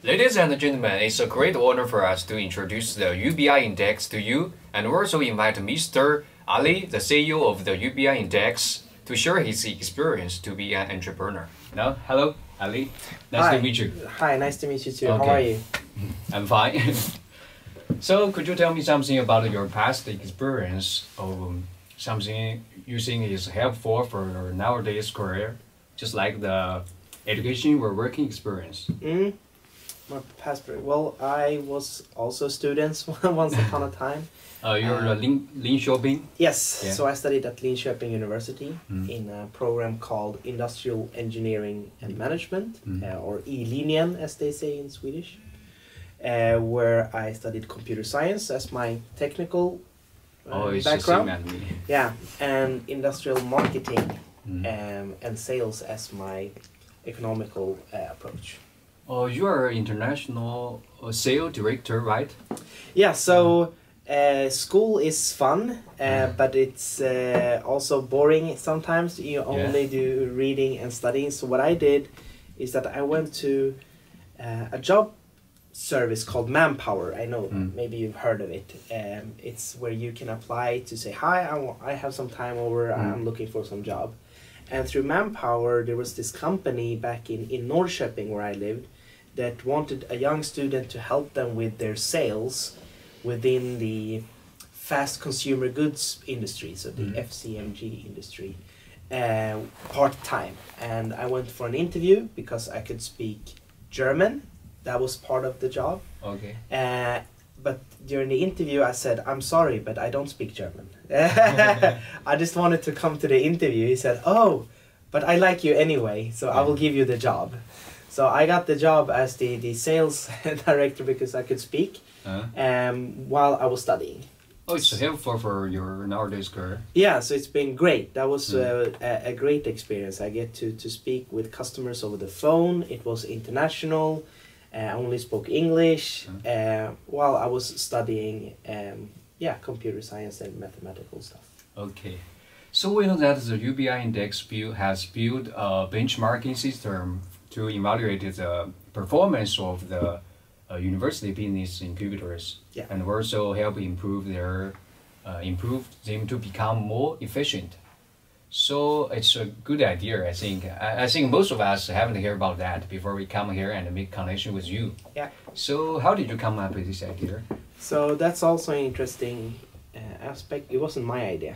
Ladies and gentlemen, it's a great honor for us to introduce the UBI Index to you and also invite Mr. Ali, the CEO of the UBI Index, to share his experience to be an entrepreneur. Now, hello, Ali. Nice to meet you. Hi, nice to meet you too. Okay. How are you? I'm fine. So, could you tell me something about your past experience of something you think is helpful for your nowadays career, just like the education or working experience? My past, well, I was also a student once upon a time. You're Linköping? Yes, yeah. So I studied at Linköping University in a program called Industrial Engineering and Management, or E-linjen as they say in Swedish, where I studied computer science as my technical background. Yeah, and industrial marketing and sales as my economical approach. Oh, you are an international sales director, right? Yeah, so school is fun, but it's also boring sometimes. You only do reading and studying. So what I did is that I went to a job service called Manpower. I know maybe you've heard of it. It's where you can apply to say, hi, I have some time over, I'm looking for some job. And through Manpower, there was this company back in Norrköping where I lived that wanted a young student to help them with their sales within the fast consumer goods industry, so the FCMG industry, part-time. And I went for an interview because I could speak German. That was part of the job. Okay. But during the interview I said, I'm sorry, but I don't speak German. I just wanted to come to the interview. He said, oh, but I like you anyway, so I will give you the job. So I got the job as the sales director because I could speak while I was studying. Oh, it's helpful for your nowadays career. Yeah, so it's been great. That was a great experience. I get to speak with customers over the phone. It was international. I only spoke English while I was studying computer science and mathematical stuff. Okay. So we know that the UBI Index has built a benchmarking system to evaluate the performance of the university business incubators and also help improve them to become more efficient. So it's a good idea, I think. I think most of us haven't heard about that before we come here and make connection with you. Yeah. So how did you come up with this idea? So that's also an interesting aspect. It wasn't my idea.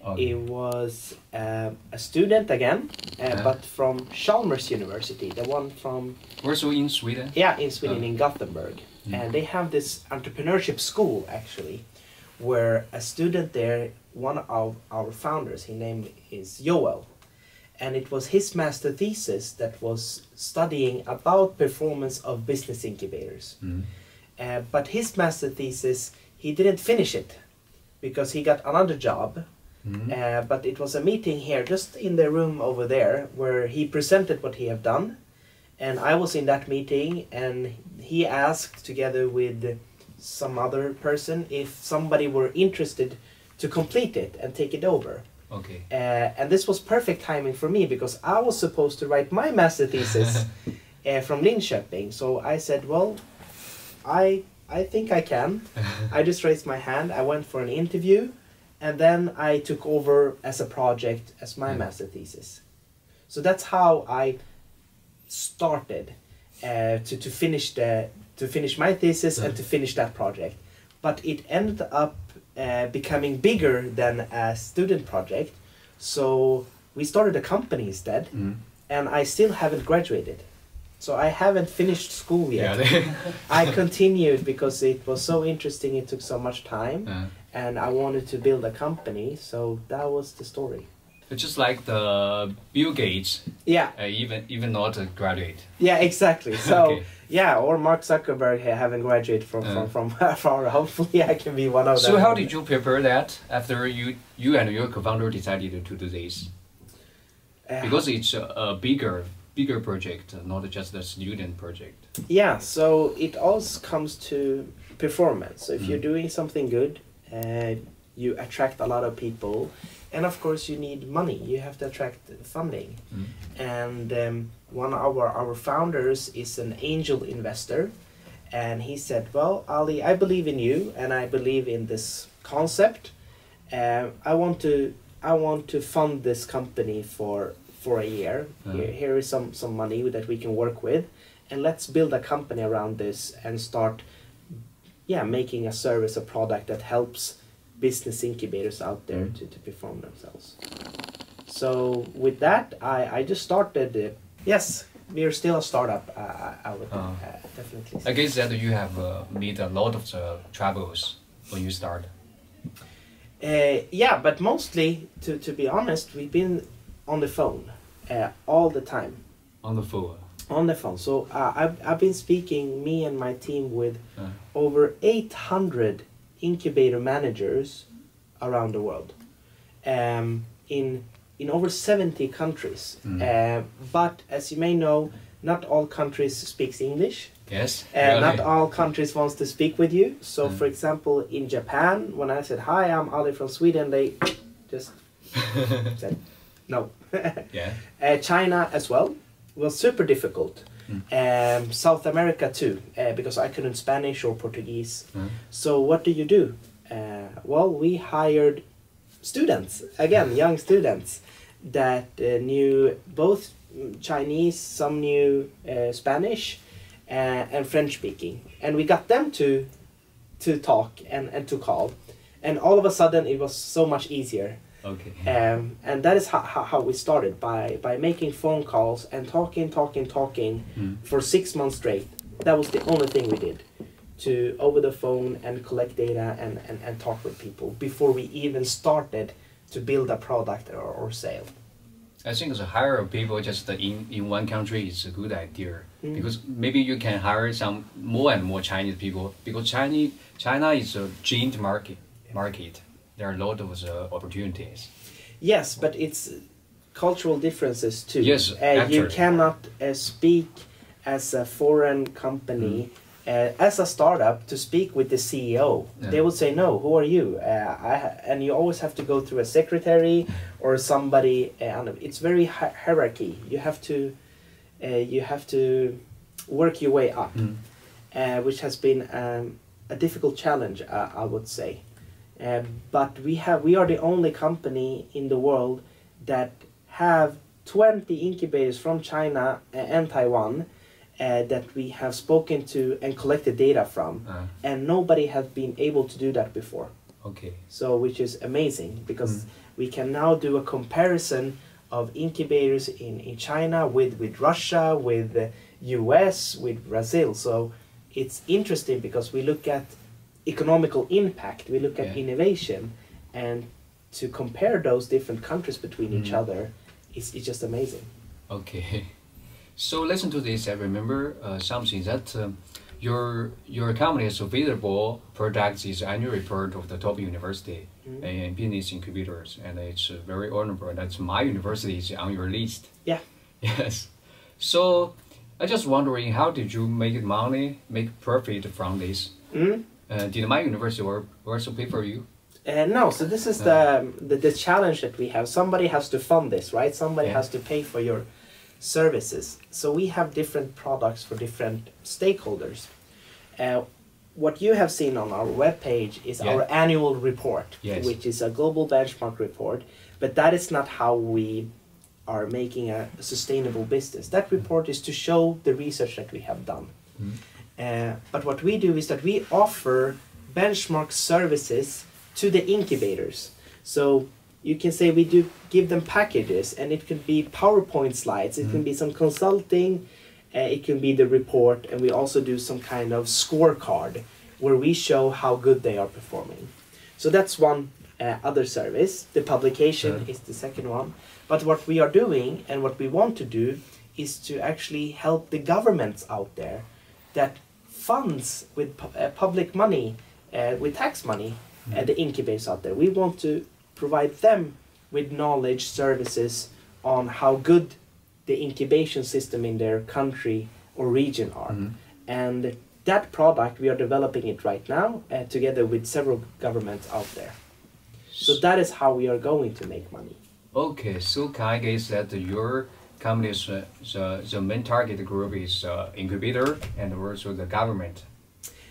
Okay. It was a student again, but from Chalmers University, the one from... Also in Sweden? Yeah, in Sweden, in Gothenburg. And they have this entrepreneurship school, actually, where a student there, one of our founders, his name is Joel, and it was his master thesis that was studying about performance of business incubators. But his master thesis, he didn't finish it because he got another job. But it was a meeting here, just in the room over there, where he presented what he had done. And I was in that meeting, and he asked, together with some other person, if somebody were interested to complete it and take it over. Okay. And this was perfect timing for me, because I was supposed to write my master thesis from Linköping. So I said, well, I think I can. I just raised my hand, I went for an interview, and then I took over as a project as my master thesis. So that's how I started to finish my thesis and to finish that project. But it ended up becoming bigger than a student project. So we started a company instead, and I still haven't graduated. So I haven't finished school yet. I continued because it was so interesting, it took so much time. And I wanted to build a company, so that was the story. It's just like the Bill Gates. Yeah. Even not a graduate. Yeah, exactly. So or Mark Zuckerberg haven't graduated from far. Hopefully, I can be one of them. So how did you prepare that after you and your co-founder decided to do this? Because it's a bigger project, not just a student project. Yeah. So it also comes to performance. So if you're doing something good, you attract a lot of people, and of course you need money. You have to attract funding. And one of our founders is an angel investor, and he said, well, Ali, I believe in you and I believe in this concept. I want to fund this company for a year. Here is some money that we can work with, and let's build a company around this and start making a service, a product that helps business incubators out there to perform themselves. So with that, I just started. Yes, we are still a startup. I would definitely say. I guess that you have made a lot of troubles when you start. Yeah, but mostly, to be honest, we've been on the phone all the time. On the phone? On the phone. So I've been speaking, me and my team, with over 800 incubator managers around the world, in over 70 countries. But as you may know, not all countries speaks English. Yes. Not all countries wants to speak with you. So for example, in Japan, when I said, hi, I'm Ali from Sweden, they just said no. China as well was super difficult. South America too, because I couldn't Spanish or Portuguese. So what do? Well, we hired students, again, young students, that knew both Chinese, some knew Spanish, and French speaking. And we got them to talk and to call. And all of a sudden it was so much easier. Okay. And that is how we started, by making phone calls and talking for 6 months straight. That was the only thing we did, to over the phone and collect data and talk with people before we even started to build a product or sale. I think to hire people just in one country is a good idea, because maybe you can hire some more and more Chinese people, because China is a giant market. There are a lot of opportunities. Yes, but it's cultural differences too. Yes, you cannot speak as a foreign company, as a startup, to speak with the CEO. They will say, no, who are you? And you always have to go through a secretary or somebody. It's very hierarchy. You have to work your way up, which has been a difficult challenge, I would say. But we are the only company in the world that have 20 incubators from China and Taiwan that we have spoken to and collected data from, and nobody has been able to do that before. Okay. So which is amazing, because we can now do a comparison of incubators in China with Russia, with the US, with Brazil. So it's interesting because we look at economical impact, we look at innovation, and to compare those different countries between each other, it's just amazing. Okay. So listen to this. I remember something that your company has available products is annual report of the top university and business incubators, and it's very honorable. That's my university is on your list. Yeah. Yes. So I just wondering, how did you make money, make profit from this? Did my university also pay for you? No, so this is the challenge that we have. Somebody has to fund this, right? Somebody has to pay for your services. So we have different products for different stakeholders. What you have seen on our webpage is our annual report, which is a global benchmark report, but that is not how we are making a sustainable business. That report is to show the research that we have done. But what we do is that we offer benchmark services to the incubators. So you can say we do give them packages, and it could be PowerPoint slides, it can be some consulting, it can be the report, and we also do some kind of scorecard where we show how good they are performing. So that's one other service. The publication is the second one. But what we are doing and what we want to do is to actually help the governments out there that funds with public money, with tax money, the incubators out there. We want to provide them with knowledge services on how good the incubation system in their country or region are. And that product, we are developing it right now together with several governments out there. So that is how we are going to make money. Okay, so can I guess that your company's the main target group is incubator and also the government?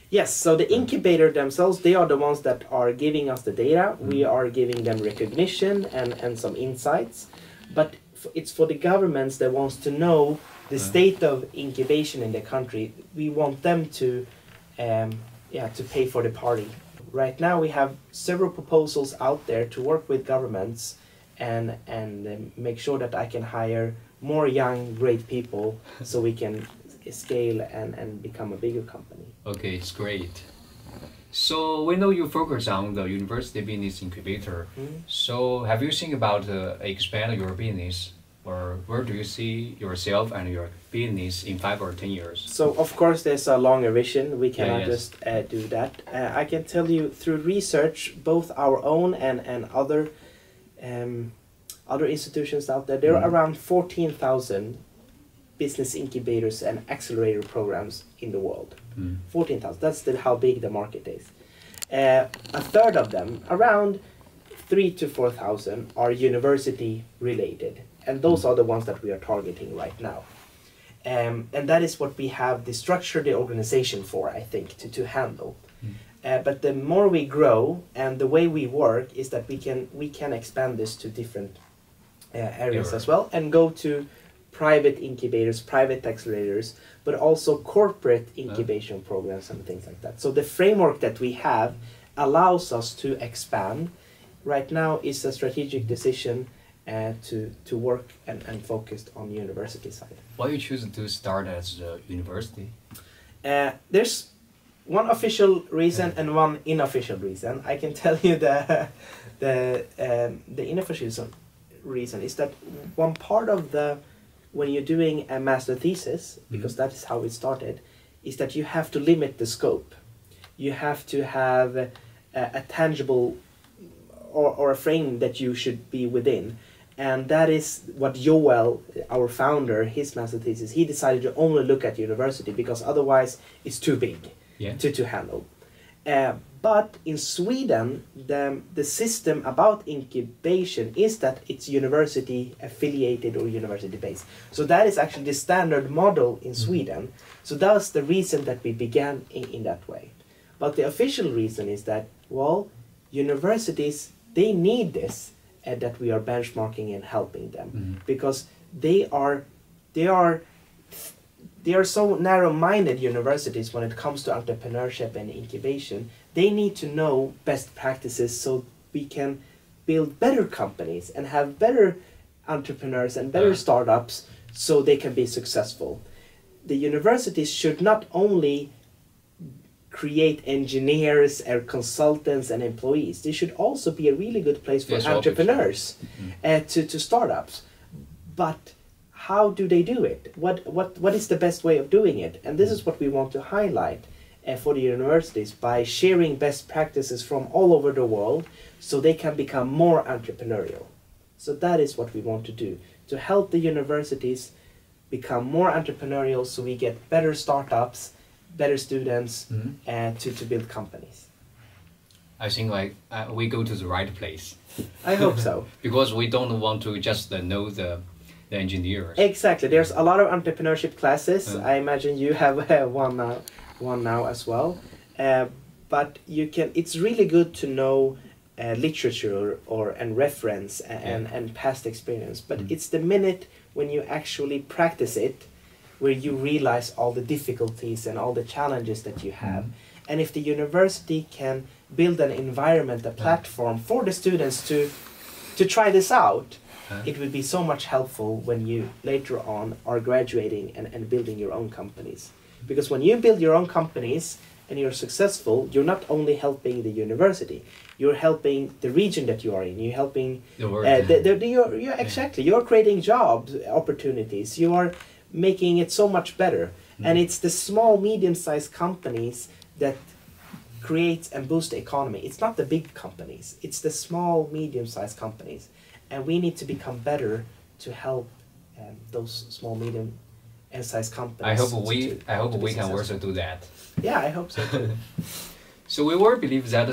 Yes, so the incubator themselves, they are the ones that are giving us the data. We are giving them recognition and some insights. But it's for the governments that wants to know the state of incubation in the country. We want them to pay for the party. Right now we have several proposals out there to work with governments and make sure that I can hire more young, great people so we can scale and become a bigger company. Okay, it's great. So we know you focus on the university business incubator. So have you think about expand your business, or where do you see yourself and your business in 5 or 10 years? So of course there's a longer vision. We cannot just do that. I can tell you through research, both our own and other institutions out there, there are around 14,000 business incubators and accelerator programs in the world. 14,000, that's how big the market is. A third of them, around 3,000 to 4,000, are university related. And those are the ones that we are targeting right now. And that is what we have the structure, the organization for, I think, to handle. But the more we grow and the way we work is that we can expand this to different areas as well, and go to private incubators, private accelerators, but also corporate incubation programs and things like that. So the framework that we have allows us to expand. Right now is a strategic decision to work and focus on the university side. Why you choose to start as a university? There's one official reason and one unofficial reason. I can tell you the unofficial reason is that one part of when you're doing a master thesis, because that is how it started, is that you have to limit the scope. You have to have a tangible or a frame that you should be within. And that is what Joel, our founder, his master thesis, he decided to only look at university because otherwise it's too big to handle. But in Sweden, the system about incubation is that it's university affiliated or university based. So that is actually the standard model in Sweden. So that was the reason that we began in that way. But the official reason is that, well, universities, they need this, that we are benchmarking and helping them, because they are so narrow-minded, universities, when it comes to entrepreneurship and incubation. They need to know best practices so we can build better companies and have better entrepreneurs and better startups so they can be successful. The universities should not only create engineers or consultants and employees. They should also be a really good place for entrepreneurs to startups. But how do they do it? What is the best way of doing it? And this is what we want to highlight for the universities by sharing best practices from all over the world so they can become more entrepreneurial. So that is what we want to do, to help the universities become more entrepreneurial so we get better startups, better students, to build companies. I think we go to the right place. I hope so. Because we don't want to just know the engineers. Exactly. There's a lot of entrepreneurship classes. I imagine you have one now as well. But it's really good to know literature and reference and past experience. But it's the minute when you actually practice it where you realize all the difficulties and all the challenges that you have. And if the university can build an environment, a platform for the students to try this out, it would be so much helpful when you later on are graduating and building your own companies. Because when you build your own companies and you're successful, you're not only helping the university, you're helping the region that you are in, you're helping the world. Exactly, you're creating jobs, opportunities, you are making it so much better. And it's the small, medium-sized companies that create and boost the economy. It's not the big companies, it's the small, medium-sized companies. And we need to become better to help those small, medium-sized companies. I hope we can also do that. Yeah, I hope so too. So we will believe that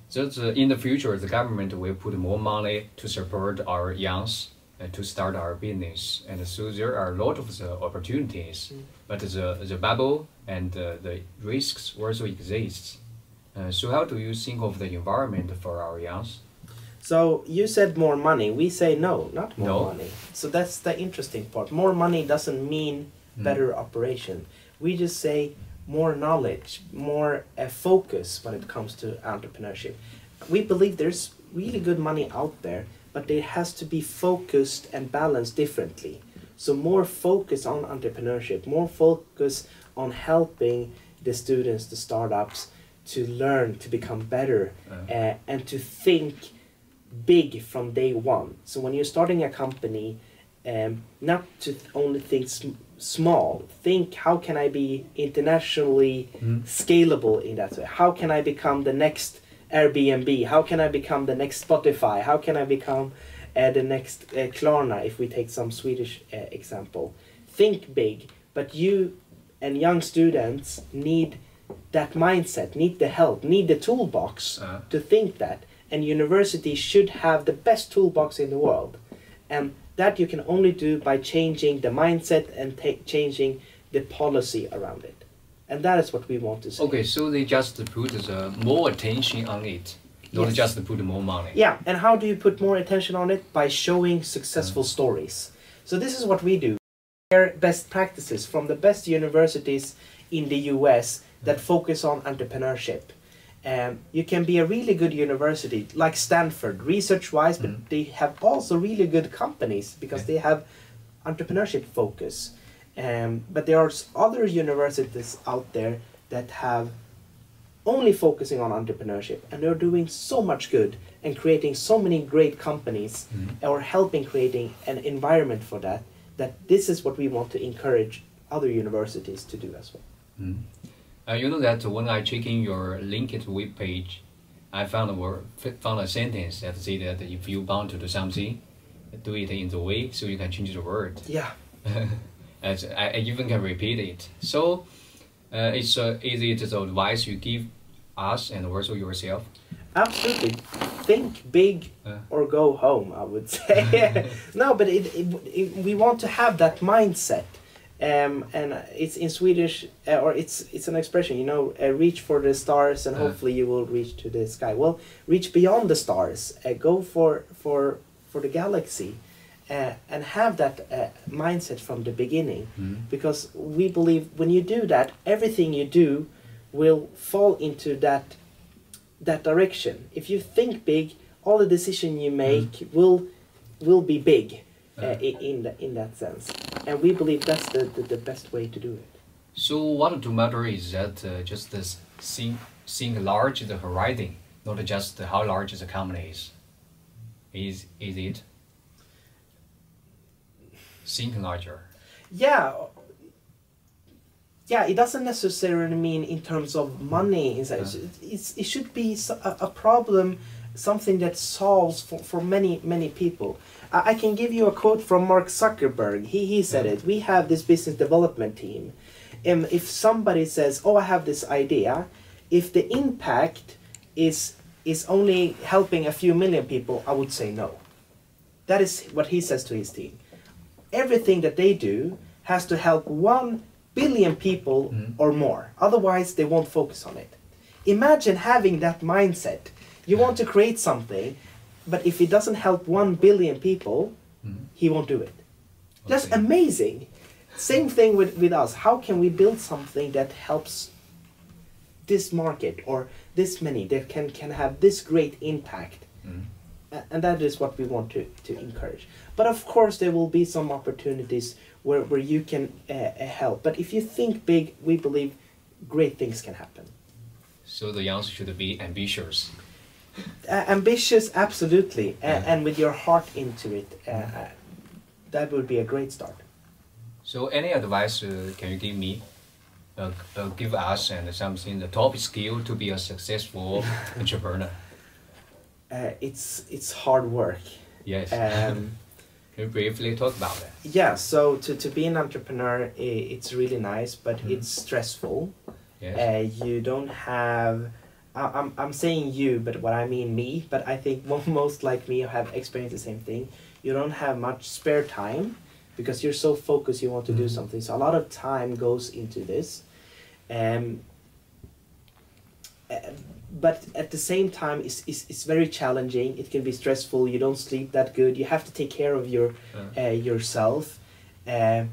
So in the future, the government will put more money to support our youngs to start our business, and so there are a lot of the opportunities, but the bubble and the risks also exist. So how do you think of the environment for our youngs? So you said more money. We say no, not more No. money. So that's the interesting part. More money doesn't mean better operation. We just say more knowledge, more focus when it comes to entrepreneurship. We believe there's really good money out there, but it has to be focused and balanced differently. So more focus on entrepreneurship, more focus on helping the students, the startups, to learn, to become better, and to think big from day one. So when you're starting a company, not to only think small, think how can I be internationally scalable in that way? How can I become the next Airbnb? How can I become the next Spotify? How can I become the next Klarna, if we take some Swedish example? Think big, but you and young students need that mindset, need the help, need the toolbox to think that. And universities should have the best toolbox in the world. And that you can only do by changing the mindset and changing the policy around it. And that is what we want to say. Okay, so they just put the more attention on it, not just put more money. Yeah, and how do you put more attention on it? By showing successful stories. So this is what we do. Share best practices from the best universities in the US that focus on entrepreneurship. You can be a really good university like Stanford, research-wise, but they have also really good companies because they have entrepreneurship focus. But there are other universities out there that have only focusing on entrepreneurship, and they're doing so much good and creating so many great companies or helping creating an environment for that, that this is what we want to encourage other universities to do as well. You know that when I check in your LinkedIn web page, I found a sentence that say that if you want to do something, do it in the way so you can change the word. Yeah. As I even can repeat it. So, is it the advice you give us and also yourself? Absolutely. Think big or go home, I would say. No, but we want to have that mindset. And it's in Swedish, or it's an expression, you know, reach for the stars and hopefully you will reach to the sky. Well, reach beyond the stars, go for the galaxy, and have that mindset from the beginning. Because we believe when you do that, everything you do will fall into that direction. If you think big, all the decisions you make will be big. In that sense, and we believe that's the best way to do it. So what to matter is that just think large the horizon, not just how large the company is. Is it? Think larger. Yeah. Yeah, it doesn't necessarily mean in terms of money. It should be a problem, something that solves for many people. I can give you a quote from Mark Zuckerberg. He said it. We have this business development team. If somebody says, oh, I have this idea, if the impact is only helping a few million people, I would say no. That is what he says to his team. Everything that they do has to help 1 billion people or more. Otherwise, they won't focus on it. Imagine having that mindset. You want to create something, but if it doesn't help 1 billion people, he won't do it. That's amazing. Same thing with us. How can we build something that helps this market or this many, that can have this great impact? And that is what we want to encourage. But of course, there will be some opportunities where you can help. But if you think big, we believe great things can happen. So the young should be ambitious. Ambitious, absolutely, and with your heart into it, that would be a great start. So, any advice can you give me, give us, and something the top skill to be a successful entrepreneur? It's hard work. Yes. Can you briefly talk about that? Yeah. So to be an entrepreneur, it's really nice, but it's stressful. Yes. You don't have I'm saying you, but what I mean me. But I think most like me have experienced the same thing. You don't have much spare time because you're so focused. You want to do something. So a lot of time goes into this. But at the same time, it's very challenging. It can be stressful. You don't sleep that good. You have to take care of yourself, and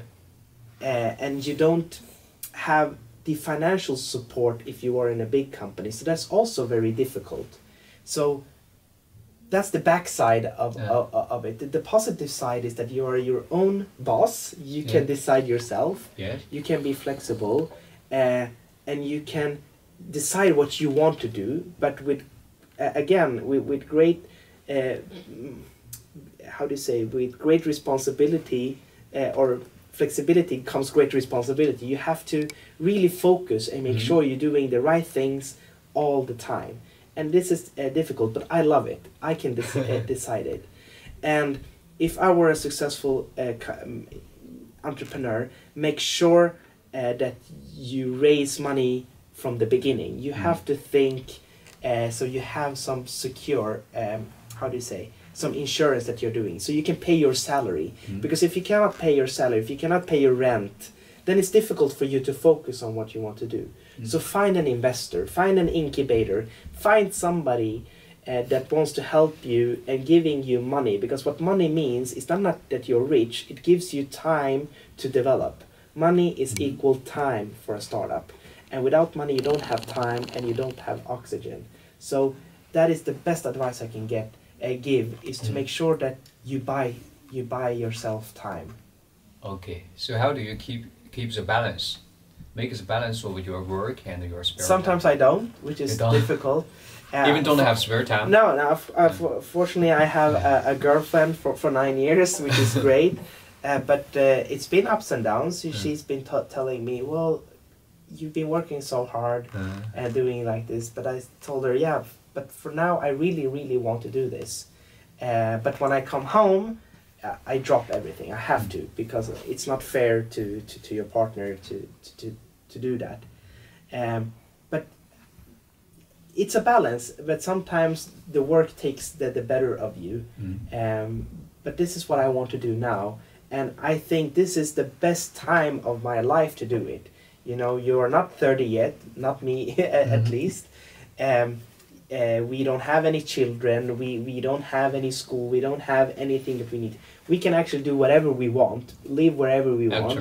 you don't have the financial support if you are in a big company. So that's also very difficult. So that's the backside of it. The positive side is that you are your own boss. You can decide yourself. Yes. You can be flexible, and you can decide what you want to do. But with with great how do you say, with great responsibility or flexibility comes great responsibility. You have to really focus and make sure you're doing the right things all the time. And this is difficult, but I love it. I can decide it. And if I were a successful entrepreneur, make sure that you raise money from the beginning. You have to think, so you have some secure, how do you say, some insurance that you're doing, so you can pay your salary. Because if you cannot pay your salary, if you cannot pay your rent, then it's difficult for you to focus on what you want to do. So find an investor, find an incubator, find somebody that wants to help you and giving you money. Because what money means is not that you're rich, it gives you time to develop. Money is equal time for a startup. And without money, you don't have time and you don't have oxygen. So that is the best advice I can give, is to make sure that you buy yourself time. Okay, so how do you keep the balance? Make a balance with your work and your spare Sometimes time. I don't, which is difficult. Even don't have spare time? No. Fortunately, I have a girlfriend for 9 years, which is great. But it's been ups and downs. She's been telling me, well, you've been working so hard and doing like this. But I told her, yeah, but for now, I really, really want to do this. But when I come home, I drop everything. I have to, because it's not fair to your partner to do that. But it's a balance. But sometimes the work takes the better of you. But this is what I want to do now. And I think this is the best time of my life to do it. You know, you are not 30 yet, not me at least. We don't have any children, we don't have any school, we don't have anything that we need. We can actually do whatever we want, live wherever we want.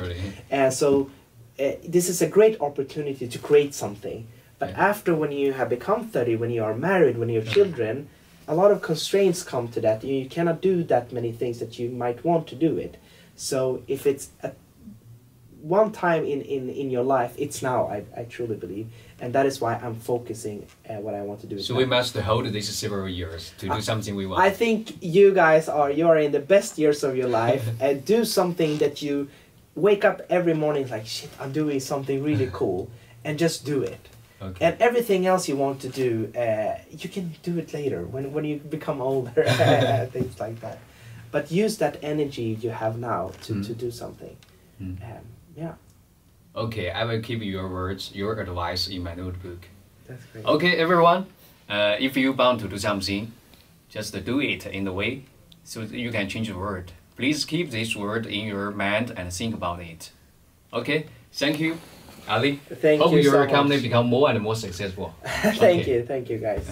And so this is a great opportunity to create something. But after, when you have become 30, when you are married, when you have children, a lot of constraints come to that. You cannot do that many things that you might want to do it. So if it's one time in your life, it's now, I truly believe. And that is why I'm focusing what I want to do. So we must hold this several years to do something we want. I think you guys you're in the best years of your life, and do something that you wake up every morning like, shit, I'm doing something really cool, and just do it. Okay. And everything else you want to do, you can do it later when you become older, things like that. But use that energy you have now to do something. Yeah. Okay, I will keep your words, your advice in my notebook. That's great. Okay, everyone, if you want to do something, just do it in the way so you can change the word. Please keep this word in your mind and think about it. Okay, thank you, Ali. Thank Hope you your so company much. become more and more successful. Thank you guys.